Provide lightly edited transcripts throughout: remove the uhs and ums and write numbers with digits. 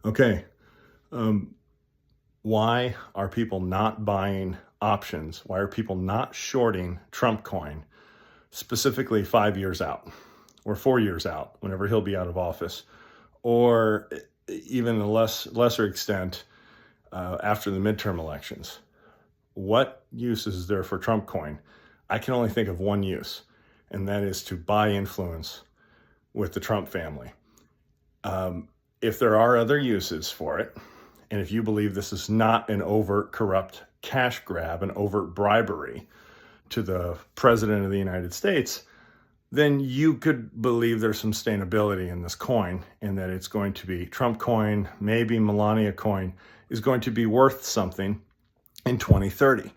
Okay. Um, why are people not buying options? Why are people not shorting Trump coin, specifically 5 years out or 4 years out, whenever he'll be out of office, or even a lesser extent after the midterm elections? What use is there for Trump coin? I can only think of one use, and that is to buy influence with the Trump family. If there are other uses for it, and if you believe this is not an overt corrupt cash grab, an overt bribery to the president of the United States, then you could believe there's some sustainability in this coin and that it's going to be Trump coin, maybe Melania coin is going to be worth something in 2030.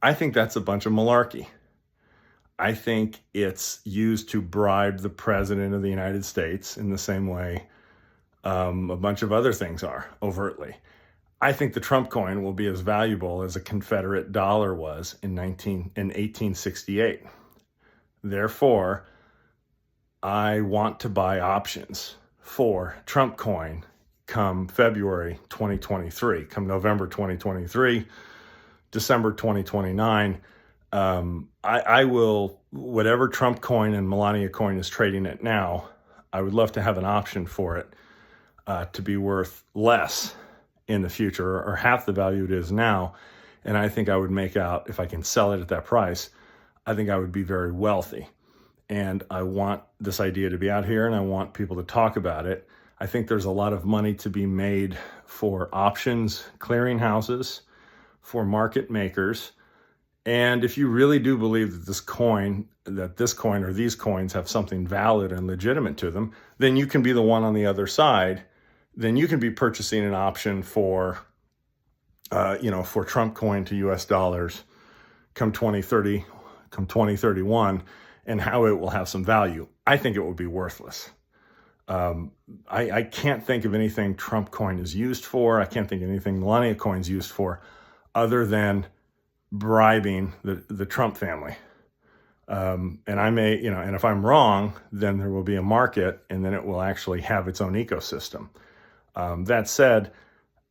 I think that's a bunch of malarkey. I think it's used to bribe the president of the United States in the same way a bunch of other things are overtly. I think the Trump coin will be as valuable as a Confederate dollar was in 1868. Therefore, I want to buy options for Trump coin come February 2023, come November 2023, December 2029. I will, whatever Trump coin and Melania coin is trading at now, I would love to have an option for it to be worth less in the future, or half the value it is now. And I think I would make out, if I can sell it at that price, I think I would be very wealthy. And I want this idea to be out here, and I want people to talk about it. I think there's a lot of money to be made for options clearinghouses, for market makers. And if you really do believe that this coin or these coins have something valid and legitimate to them, then you can be the one on the other side. Then you can be purchasing an option for Trump coin to US dollars come 2030, come 2031, and how it will have some value. I think it will be worthless. I can't think of anything Trump coin is used for. I can't think of anything Melania coin is used for other than bribing the Trump family. And I may, and if I'm wrong, then there will be a market, and then it will actually have its own ecosystem. That said,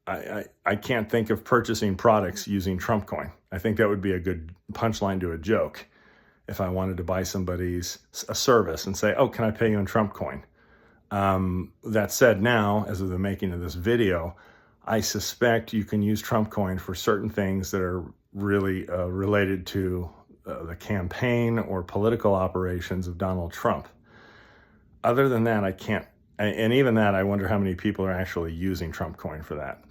I can't think of purchasing products using Trump coin. I think that would be a good punchline to a joke if I wanted to buy a service and say, oh, can I pay you in Trump coin? That said, now, as of the making of this video, I suspect you can use Trump coin for certain things that are really related to the campaign or political operations of Donald Trump. Other than that, I can't. And even that, I wonder how many people are actually using Trump coin for that.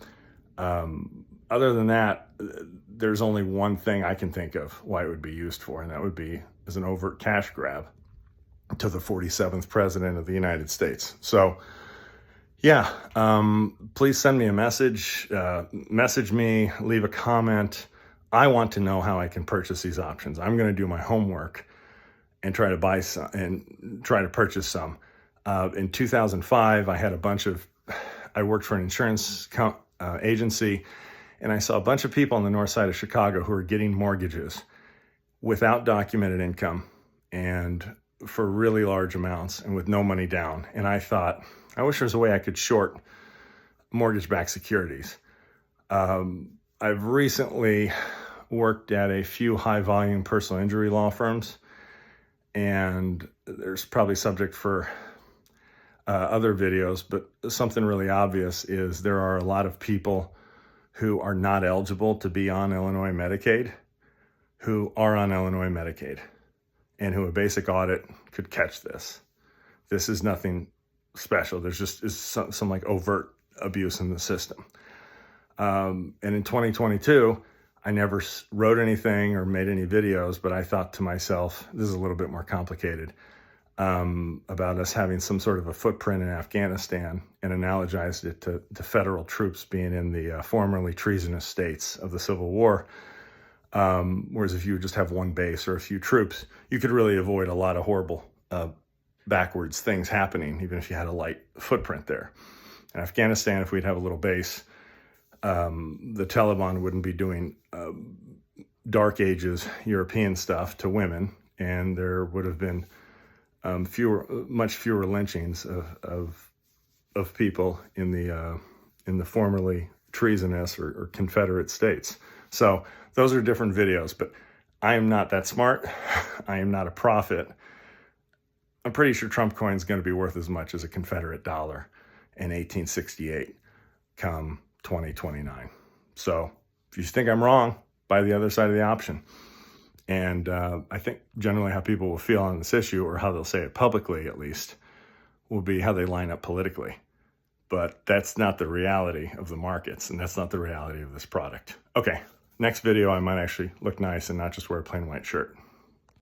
Other than that, there's only one thing I can think of why it would be used for, and that would be as an overt cash grab to the 47th president of the United States. So, yeah, please send me a message, message me, leave a comment. I want to know how I can purchase these options. I'm going to do my homework and try to buy some and try to purchase some. In 2005, I worked for an insurance agency, and I saw a bunch of people on the north side of Chicago who were getting mortgages without documented income and for really large amounts and with no money down. And I thought, I wish there was a way I could short mortgage-backed securities. I've recently worked at a few high-volume personal injury law firms, and there's probably subject for other videos, but something really obvious is there are a lot of people who are not eligible to be on Illinois Medicaid, who are on Illinois Medicaid, and who a basic audit could catch this. This is nothing special. There's just some like overt abuse in the system. And in 2022, I never wrote anything or made any videos, but I thought to myself, this is a little bit more complicated, about us having some sort of a footprint in Afghanistan, and analogized it to federal troops being in the formerly treasonous states of the Civil War. Whereas if you just have one base or a few troops, you could really avoid a lot of horrible backwards things happening, even if you had a light footprint there. In Afghanistan, if we'd have a little base, the Taliban wouldn't be doing Dark Ages European stuff to women, and there would have been much fewer lynchings of people in the in the formerly treasonous or Confederate states. So those are different videos, but I am not that smart. I am not a prophet. I'm pretty sure Trump coin is going to be worth as much as a Confederate dollar in 1868 come 2029. So if you think I'm wrong, buy the other side of the option. And I think generally how people will feel on this issue, or how they'll say it publicly at least, will be how they line up politically. But that's not the reality of the markets, and that's not the reality of this product. Okay, next video I might actually look nice and not just wear a plain white shirt.